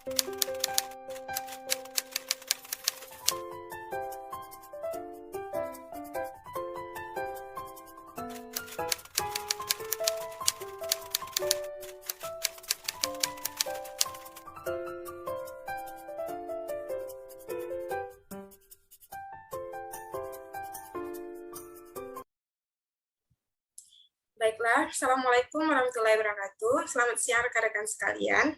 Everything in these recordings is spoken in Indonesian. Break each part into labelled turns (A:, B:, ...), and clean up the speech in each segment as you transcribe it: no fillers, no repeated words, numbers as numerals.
A: Baiklah, Assalamualaikum warahmatullahi wabarakatuh. Selamat siang rekan-rekan sekalian.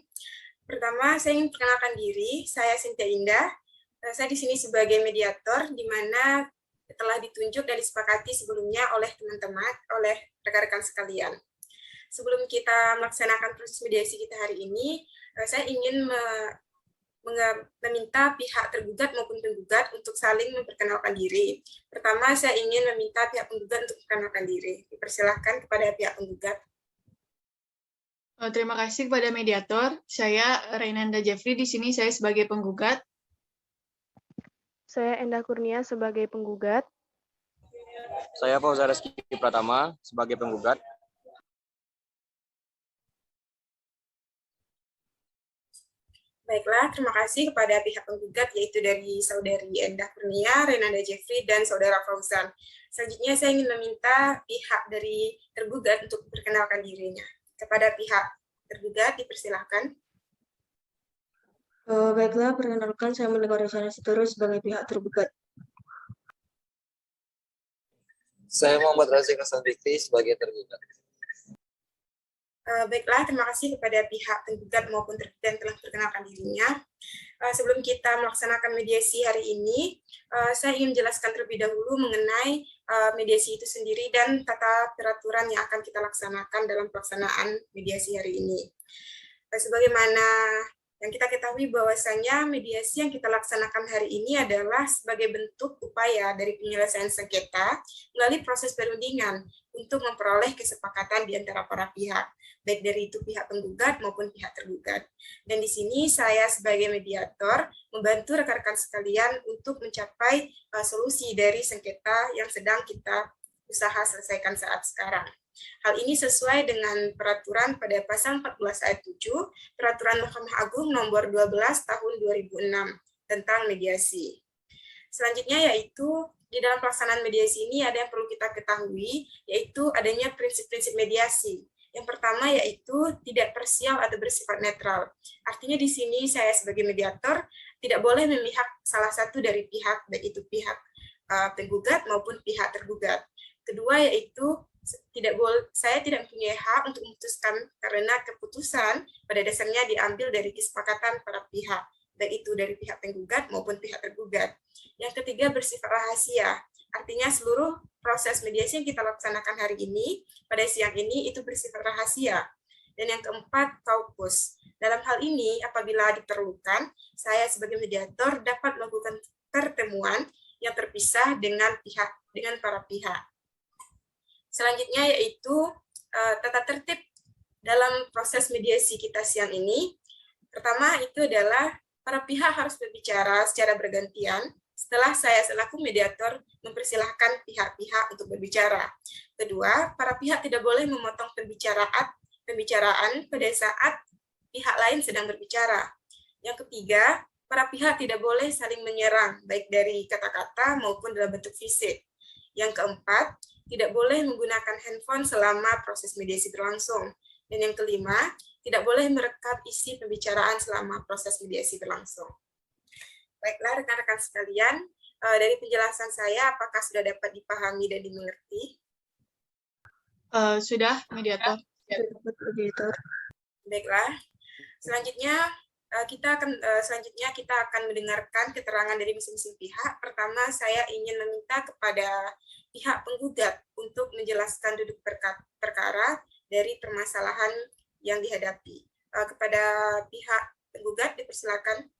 A: Pertama, saya ingin perkenalkan diri. Saya Sintia Indah. Saya di sini sebagai mediator, di mana telah ditunjuk dan disepakati sebelumnya oleh teman-teman, oleh rekan-rekan sekalian. Sebelum kita melaksanakan proses mediasi kita hari ini, saya ingin meminta pihak tergugat maupun penggugat untuk saling memperkenalkan diri. Pertama, saya ingin meminta pihak penggugat untuk memperkenalkan diri. Dipersilahkan kepada pihak penggugat.
B: Terima kasih kepada mediator. Saya Rainanda Jeffrey, di sini saya sebagai penggugat.
C: Saya Endah Kurnia sebagai penggugat.
D: Saya Fauzar Rizky Pratama sebagai penggugat.
A: Baiklah, terima kasih kepada pihak penggugat, yaitu dari Saudari Endah Kurnia, Renanda Jeffrey, dan Saudara Fauzan. Selanjutnya, saya ingin meminta pihak dari tergugat untuk memperkenalkan dirinya. Kepada pihak tergugat, dipersilahkan.
E: Baiklah, perkenalkan saya Mendengar Resyana Situru sebagai pihak tergugat.
F: Saya Muhammad Razik Hasan Fikri sebagai tergugat.
A: Baiklah, terima kasih kepada pihak penggugat maupun tergugat yang telah memperkenalkan dirinya. Sebelum kita melaksanakan mediasi hari ini, saya ingin menjelaskan terlebih dahulu mengenai mediasi itu sendiri dan tata peraturan yang akan kita laksanakan dalam pelaksanaan mediasi hari ini. Sebagaimana yang kita ketahui bahwasanya mediasi yang kita laksanakan hari ini adalah sebagai bentuk upaya dari penyelesaian sengketa melalui proses perundingan untuk memperoleh kesepakatan di antara para pihak, baik dari itu pihak penggugat maupun pihak tergugat. Dan di sini saya sebagai mediator membantu rekan-rekan sekalian untuk mencapai solusi dari sengketa yang sedang kita usaha selesaikan saat sekarang. Hal ini sesuai dengan peraturan pada pasal 14 ayat 7 Peraturan Mahkamah Agung nomor 12 tahun 2006 tentang mediasi. Selanjutnya yaitu di dalam pelaksanaan mediasi ini ada yang perlu kita ketahui, yaitu adanya prinsip-prinsip mediasi. Yang pertama yaitu tidak parsial atau bersifat netral. Artinya di sini saya sebagai mediator tidak boleh memihak salah satu dari pihak, baik itu pihak penggugat maupun pihak tergugat. Kedua yaitu saya tidak mempunyai hak untuk memutuskan karena keputusan pada dasarnya diambil dari kesepakatan para pihak, baik itu dari pihak penggugat maupun pihak tergugat. Yang ketiga bersifat rahasia, artinya seluruh proses mediasi yang kita laksanakan hari ini, pada siang ini, itu bersifat rahasia. Dan yang keempat, kaukus. Dalam hal ini, apabila diperlukan, saya sebagai mediator dapat melakukan pertemuan yang terpisah dengan para pihak. Selanjutnya yaitu tata tertib dalam proses mediasi kita siang ini. Pertama itu adalah para pihak harus berbicara secara bergantian setelah saya selaku mediator mempersilahkan pihak-pihak untuk berbicara. Kedua, para pihak tidak boleh memotong pembicaraan pada saat pihak lain sedang berbicara. Yang ketiga, para pihak tidak boleh saling menyerang, baik dari kata-kata maupun dalam bentuk fisik. Yang keempat, tidak boleh menggunakan handphone selama proses mediasi berlangsung. Dan yang kelima, tidak boleh merekam isi pembicaraan selama proses mediasi berlangsung. Baiklah rekan-rekan sekalian, dari penjelasan saya, apakah sudah dapat dipahami dan dimengerti?
B: Sudah, mediator.
A: Baiklah. Selanjutnya kita akan mendengarkan keterangan dari masing-masing pihak. Pertama, saya ingin meminta kepada pihak penggugat untuk menjelaskan duduk perkara dari permasalahan yang dihadapi. Kepada pihak penggugat, dipersilakan.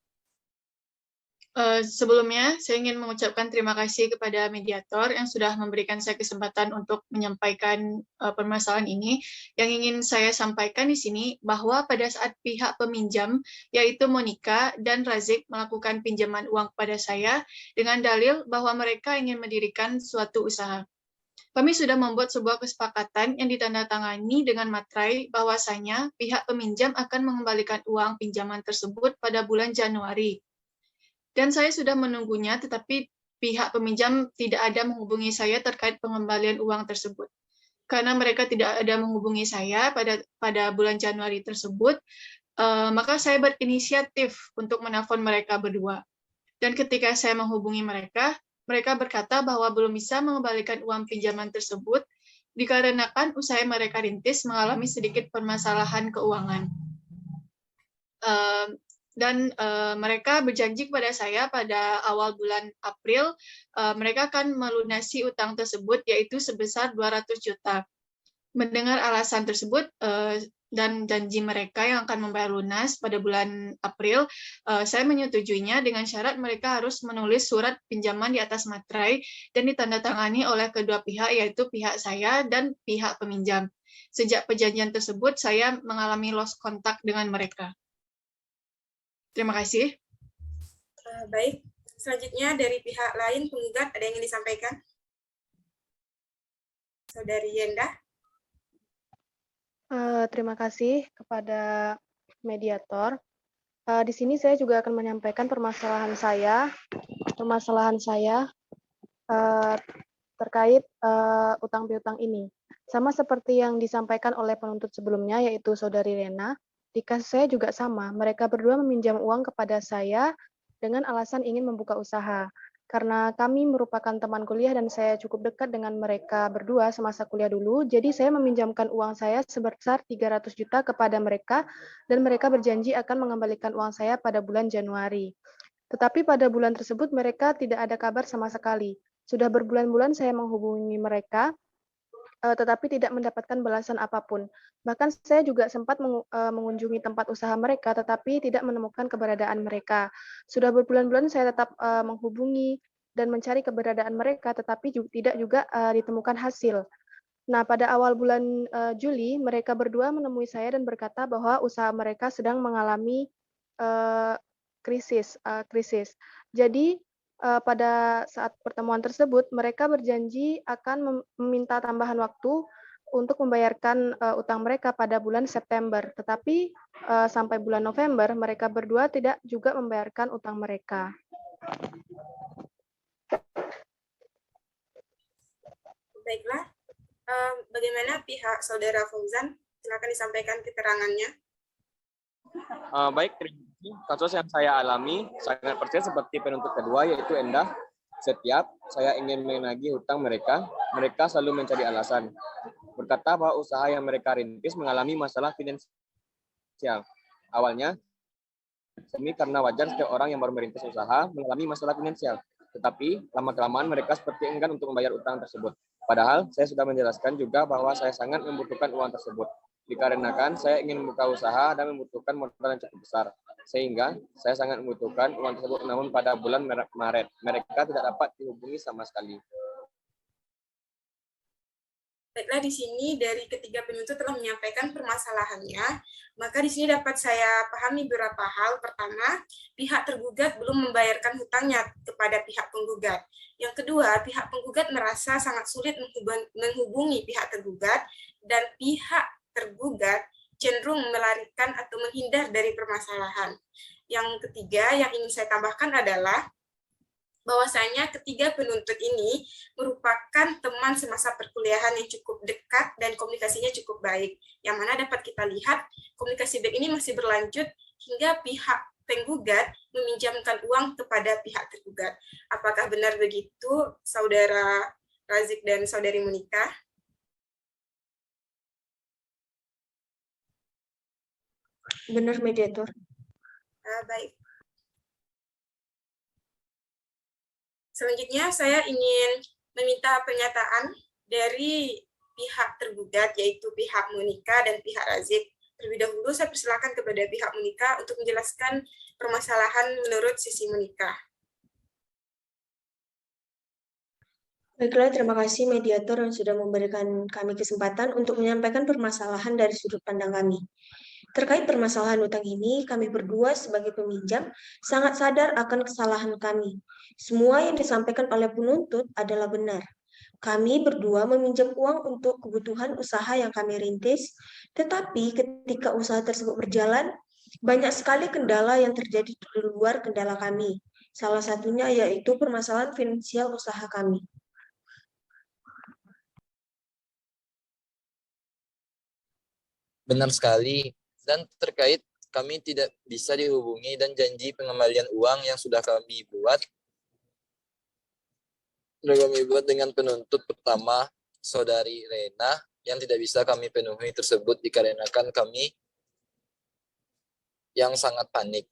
B: Sebelumnya, saya ingin mengucapkan terima kasih kepada mediator yang sudah memberikan saya kesempatan untuk menyampaikan permasalahan ini. Yang ingin saya sampaikan di sini bahwa pada saat pihak peminjam, yaitu Monica dan Razik melakukan pinjaman uang kepada saya dengan dalil bahwa mereka ingin mendirikan suatu usaha. Kami sudah membuat sebuah kesepakatan yang ditandatangani dengan materai bahwasanya pihak peminjam akan mengembalikan uang pinjaman tersebut pada bulan Januari. Dan saya sudah menunggunya, tetapi pihak peminjam tidak ada menghubungi saya terkait pengembalian uang tersebut. Karena mereka tidak ada menghubungi saya pada bulan Januari tersebut, maka saya berinisiatif untuk menelpon mereka berdua. Dan ketika saya menghubungi mereka, mereka berkata bahwa belum bisa mengembalikan uang pinjaman tersebut dikarenakan usaha mereka rintis mengalami sedikit permasalahan keuangan. Dan mereka berjanji kepada saya pada awal bulan April, mereka akan melunasi utang tersebut, yaitu sebesar 200 juta. Mendengar alasan tersebut dan janji mereka yang akan membayar lunas pada bulan April, saya menyetujuinya dengan syarat mereka harus menulis surat pinjaman di atas materai dan ditandatangani oleh kedua pihak, yaitu pihak saya dan pihak peminjam. Sejak perjanjian tersebut, saya mengalami lost kontak dengan mereka. Terima kasih.
A: Baik, selanjutnya dari pihak lain penggugat ada yang ingin disampaikan? Saudari Yenda.
C: Terima kasih kepada mediator. Di sini saya juga akan menyampaikan permasalahan saya terkait utang piutang ini. Sama seperti yang disampaikan oleh penuntut sebelumnya, yaitu Saudari Rena, di kasus saya juga sama. Mereka berdua meminjam uang kepada saya dengan alasan ingin membuka usaha. Karena kami merupakan teman kuliah dan saya cukup dekat dengan mereka berdua semasa kuliah dulu, jadi saya meminjamkan uang saya sebesar 300 juta kepada mereka dan mereka berjanji akan mengembalikan uang saya pada bulan Januari. Tetapi pada bulan tersebut mereka tidak ada kabar sama sekali. Sudah berbulan-bulan saya menghubungi mereka, tetapi tidak mendapatkan balasan apapun. Bahkan saya juga sempat mengunjungi tempat usaha mereka, tetapi tidak menemukan keberadaan mereka. Sudah berbulan-bulan saya tetap menghubungi dan mencari keberadaan mereka, tetapi tidak juga ditemukan hasil. Nah, pada awal bulan Juli, mereka berdua menemui saya dan berkata bahwa usaha mereka sedang mengalami krisis. Jadi, pada saat pertemuan tersebut, mereka berjanji akan meminta tambahan waktu untuk membayarkan utang mereka pada bulan September. Tetapi sampai bulan November, mereka berdua tidak juga membayarkan utang mereka.
A: Baiklah, bagaimana pihak Saudara Fauzan? Silakan disampaikan keterangannya.
D: Baik, terima kasih. Kasus yang saya alami sangat persis seperti penuntut kedua, yaitu Endah. Setiap saya ingin menagih hutang mereka selalu mencari alasan. Berkata bahwa usaha yang mereka rintis mengalami masalah finansial. Awalnya, ini karena wajar setiap orang yang baru merintis usaha mengalami masalah finansial. Tetapi, lama-kelamaan mereka seperti enggan untuk membayar utang tersebut. Padahal, saya sudah menjelaskan juga bahwa saya sangat membutuhkan uang tersebut. Dikarenakan saya ingin membuka usaha dan membutuhkan modal yang cukup besar. Sehingga saya sangat membutuhkan uang tersebut, namun pada bulan Maret, mereka tidak dapat dihubungi sama sekali.
A: Baiklah, di sini dari ketiga penuntut telah menyampaikan permasalahannya, maka di sini dapat saya pahami beberapa hal. Pertama, pihak tergugat belum membayarkan hutangnya kepada pihak penggugat. Yang kedua, pihak penggugat merasa sangat sulit menghubungi pihak tergugat, dan pihak tergugat cenderung melarikan atau menghindar dari permasalahan. Yang ketiga yang ingin saya tambahkan adalah bahwasanya ketiga penuntut ini merupakan teman semasa perkuliahan yang cukup dekat dan komunikasinya cukup baik. Yang mana dapat kita lihat komunikasi baik ini masih berlanjut hingga pihak penggugat meminjamkan uang kepada pihak tergugat. Apakah benar begitu, Saudara Razik dan Saudari Monika?
E: Benar, mediator.
A: Baik. Selanjutnya saya ingin meminta pernyataan dari pihak tergugat, yaitu pihak Monika dan pihak Razik. Terlebih dahulu saya persilakan kepada pihak Monika untuk menjelaskan permasalahan menurut sisi Monika.
E: Baiklah, terima kasih mediator yang sudah memberikan kami kesempatan untuk menyampaikan permasalahan dari sudut pandang kami. Terkait permasalahan utang ini, kami berdua sebagai peminjam sangat sadar akan kesalahan kami. Semua yang disampaikan oleh penuntut adalah benar. Kami berdua meminjam uang untuk kebutuhan usaha yang kami rintis, tetapi ketika usaha tersebut berjalan, banyak sekali kendala yang terjadi di luar kendala kami. Salah satunya yaitu permasalahan finansial usaha kami.
F: Benar sekali. Dan terkait kami tidak bisa dihubungi dan janji pengembalian uang yang sudah kami buat dengan penuntut pertama, Saudari Rena, yang tidak bisa kami penuhi tersebut dikarenakan kami yang sangat panik.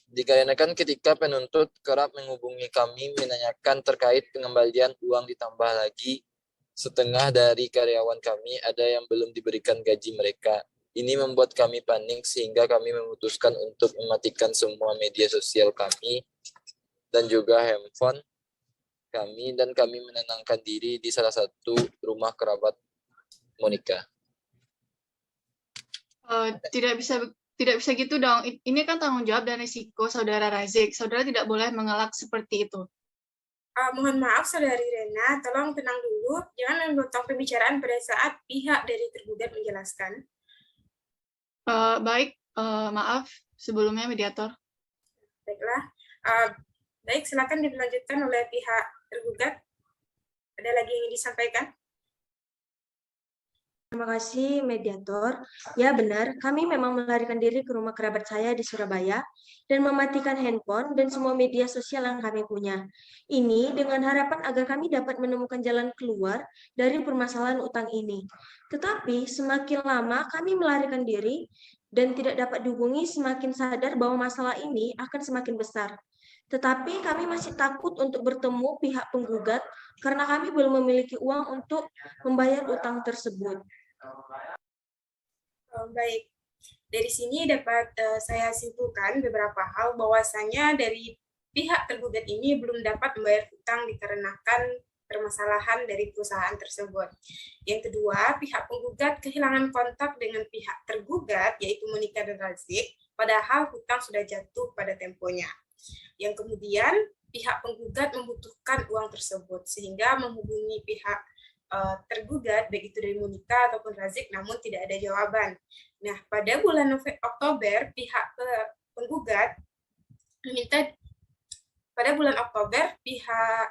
F: Dikarenakan ketika penuntut kerap menghubungi kami menanyakan terkait pengembalian uang, ditambah lagi setengah dari karyawan kami ada yang belum diberikan gaji mereka. Ini membuat kami panik sehingga kami memutuskan untuk mematikan semua media sosial kami dan juga handphone kami, dan kami menenangkan diri di salah satu rumah kerabat Monica.
B: Tidak bisa gitu dong. Ini kan tanggung jawab dan risiko Saudara Razik. Saudara tidak boleh mengelak seperti itu.
A: Mohon maaf, Saudari Rena, tolong tenang dulu. Jangan memotong pembicaraan pada saat pihak dari tergugat menjelaskan.
B: Baik, maaf sebelumnya mediator.
A: Baiklah. Baik, silakan dilanjutkan oleh pihak tergugat. Ada lagi yang ingin disampaikan?
E: Terima kasih, mediator. Ya benar, kami memang melarikan diri ke rumah kerabat saya di Surabaya dan mematikan handphone dan semua media sosial yang kami punya. Ini dengan harapan agar kami dapat menemukan jalan keluar dari permasalahan utang ini. Tetapi semakin lama kami melarikan diri dan tidak dapat dihubungi, semakin sadar bahwa masalah ini akan semakin besar. Tetapi kami masih takut untuk bertemu pihak penggugat karena kami belum memiliki uang untuk membayar utang tersebut.
A: Baik, dari sini dapat saya simpulkan beberapa hal bahwasanya dari pihak tergugat ini belum dapat membayar utang dikarenakan permasalahan dari perusahaan tersebut. Yang kedua, pihak penggugat kehilangan kontak dengan pihak tergugat, yaitu Monica dan Razik, padahal hutang sudah jatuh pada temponya. Yang kemudian, pihak penggugat membutuhkan uang tersebut, sehingga menghubungi pihak tergugat, baik itu dari Monica ataupun Razik, namun tidak ada jawaban. Nah, pada bulan Oktober, pihak penggugat meminta, pada bulan Oktober, pihak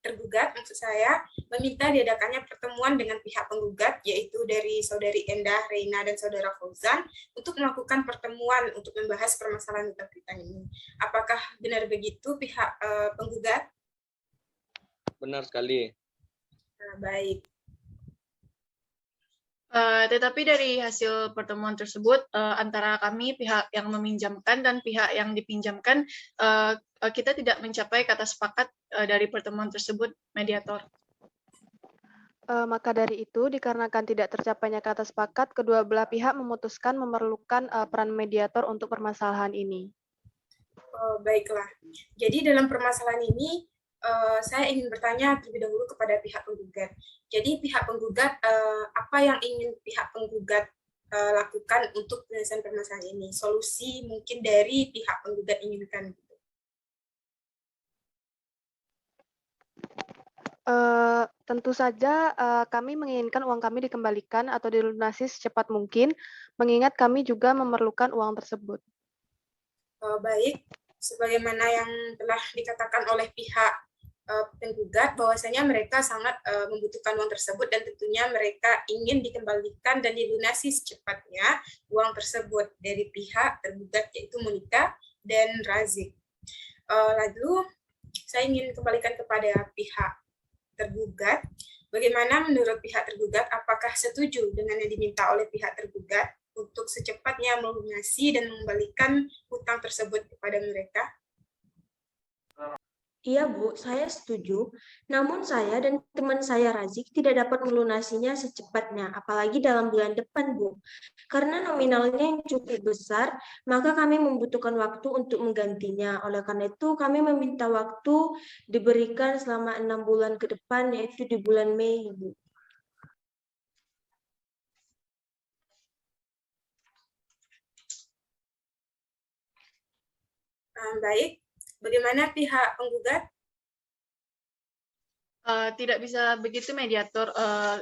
A: tergugat, maksud saya, meminta diadakannya pertemuan dengan pihak penggugat, yaitu dari Saudari Endah, Reina, dan Saudara Fauzan, untuk melakukan pertemuan untuk membahas permasalahan utang piutang ini. Apakah benar begitu pihak penggugat?
D: Benar sekali.
A: Nah, baik.
B: Tetapi dari hasil pertemuan tersebut, antara kami, pihak yang meminjamkan dan pihak yang dipinjamkan, kita tidak mencapai kata sepakat dari pertemuan tersebut, mediator.
C: Maka dari itu, dikarenakan tidak tercapainya kata sepakat, kedua belah pihak memutuskan memerlukan peran mediator untuk permasalahan ini.
A: Baiklah. Jadi dalam permasalahan ini, saya ingin bertanya terlebih dahulu kepada pihak penggugat. Jadi pihak penggugat, apa yang ingin pihak penggugat lakukan untuk penyelesaian permasalahan ini? Solusi mungkin dari pihak penggugat inginkan.
C: Tentu saja kami menginginkan uang kami dikembalikan atau dilunasi secepat mungkin, mengingat kami juga memerlukan uang tersebut.
A: Baik, sebagaimana yang telah dikatakan oleh pihak penggugat, bahwasanya mereka sangat membutuhkan uang tersebut dan tentunya mereka ingin dikembalikan dan dilunasi secepatnya uang tersebut dari pihak tergugat, yaitu Monica dan Razik. Lalu saya ingin kembalikan kepada pihak tergugat. Bagaimana menurut pihak tergugat, apakah setuju dengan yang diminta oleh pihak tergugat untuk secepatnya melunasi dan mengembalikan hutang tersebut kepada mereka?
E: Iya, Bu, saya setuju. Namun saya dan teman saya Razik tidak dapat melunasinya secepatnya, apalagi dalam bulan depan, Bu. Karena nominalnya yang cukup besar, maka kami membutuhkan waktu untuk menggantinya. Oleh karena itu, kami meminta waktu diberikan selama 6 bulan ke depan, yaitu di bulan Mei, Bu.
A: Baik. Bagaimana pihak penggugat?
B: Tidak bisa begitu mediator,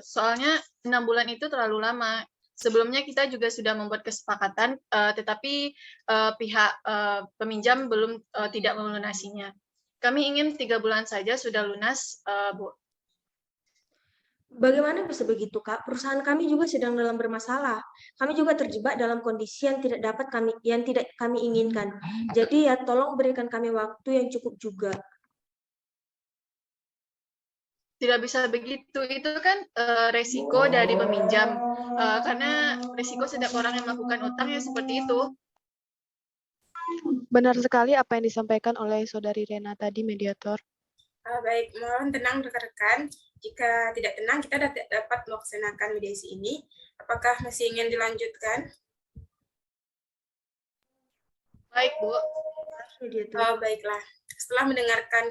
B: soalnya 6 bulan itu terlalu lama. Sebelumnya kita juga sudah membuat kesepakatan, tetapi pihak peminjam belum tidak melunasinya. Kami ingin 3 bulan saja sudah lunas, Bu.
E: Bagaimana bisa begitu, Kak? Perusahaan kami juga sedang dalam bermasalah. Kami juga terjebak dalam kondisi yang tidak kami inginkan. Jadi ya tolong berikan kami waktu yang cukup juga.
B: Tidak bisa begitu, itu kan resiko dari peminjam, karena resiko setiap orang yang melakukan utang ya seperti itu.
C: Benar sekali apa yang disampaikan oleh Saudari Rena tadi, mediator.
A: Baik, mohon tenang rekan-rekan. Jika tidak tenang, kita dapat melaksanakan mediasi ini. Apakah masih ingin dilanjutkan?
B: Baik, Bu.
A: Baiklah. Setelah mendengarkan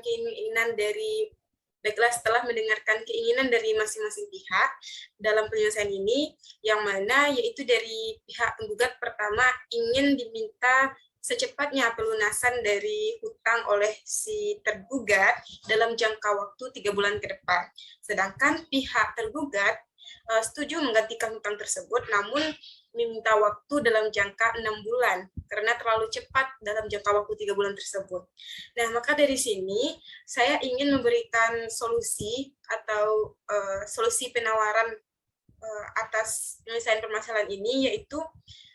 A: keinginan dari masing-masing pihak dalam penyelesaian ini, yang mana yaitu dari pihak penggugat pertama ingin diminta secepatnya pelunasan dari hutang oleh si tergugat dalam jangka waktu 3 bulan ke depan. Sedangkan pihak tergugat setuju menggantikan hutang tersebut, namun meminta waktu dalam jangka 6 bulan, karena terlalu cepat dalam jangka waktu 3 bulan tersebut. Nah, maka dari sini, saya ingin memberikan solusi atau solusi penawaran atas penyelesaian permasalahan ini, yaitu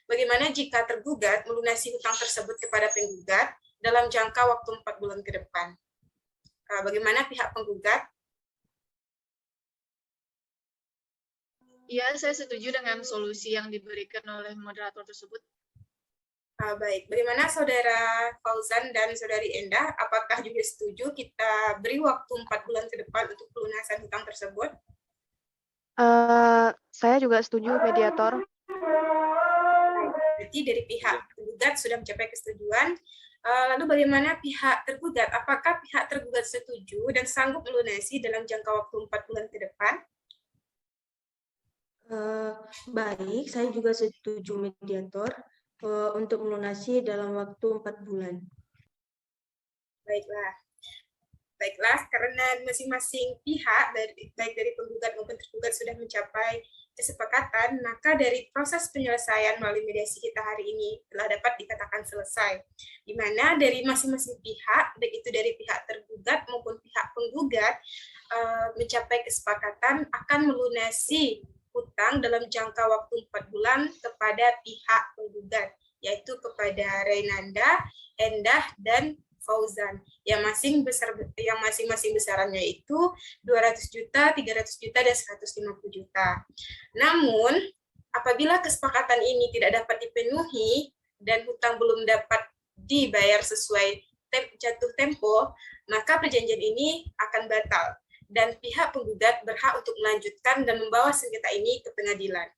A: bagaimana jika tergugat melunasi hutang tersebut kepada penggugat dalam jangka waktu 4 bulan ke depan. Bagaimana pihak penggugat?
B: Iya, saya setuju dengan solusi yang diberikan oleh moderator tersebut.
A: Baik, bagaimana Saudara Fauzan dan Saudari Endah? Apakah juga setuju kita beri waktu 4 bulan ke depan untuk pelunasan hutang tersebut?
C: Saya juga setuju, mediator.
A: Berarti dari pihak tergugat sudah mencapai kesetujuan. Lalu bagaimana pihak tergugat? Apakah pihak tergugat setuju dan sanggup melunasi dalam jangka waktu 4 bulan ke depan?
E: Baik, saya juga setuju mediator untuk melunasi dalam waktu 4 bulan.
A: Baiklah, karena masing-masing pihak, baik dari penggugat maupun tergugat sudah mencapai kesepakatan, maka dari proses penyelesaian melalui mediasi kita hari ini telah dapat dikatakan selesai. Di mana dari masing-masing pihak, baik itu dari pihak tergugat maupun pihak penggugat, mencapai kesepakatan akan melunasi hutang dalam jangka waktu 4 bulan kepada pihak penggugat, yaitu kepada Renanda, Endah, dan Fauzan, yang masing-masing besarannya itu 200 juta, 300 juta, dan 150 juta. Namun, apabila kesepakatan ini tidak dapat dipenuhi dan hutang belum dapat dibayar sesuai jatuh tempo, maka perjanjian ini akan batal dan pihak penggugat berhak untuk melanjutkan dan membawa sengketa ini ke pengadilan.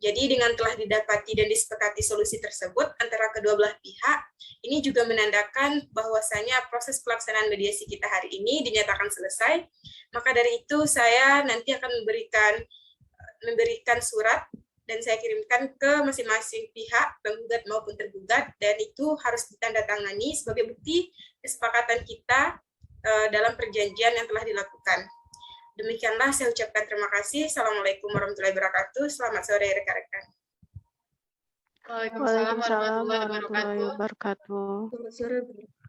A: Jadi dengan telah didapati dan disepakati solusi tersebut antara kedua belah pihak, ini juga menandakan bahwasanya proses pelaksanaan mediasi kita hari ini dinyatakan selesai. Maka dari itu saya nanti akan memberikan surat dan saya kirimkan ke masing-masing pihak, penggugat maupun tergugat, dan itu harus ditandatangani sebagai bukti kesepakatan kita dalam perjanjian yang telah dilakukan. Demikianlah saya ucapkan terima kasih. Assalamualaikum warahmatullahi wabarakatuh. Selamat sore rekan-rekan.
B: Waalaikumsalam warahmatullahi wabarakatuh.
E: Selamat sore, Bu.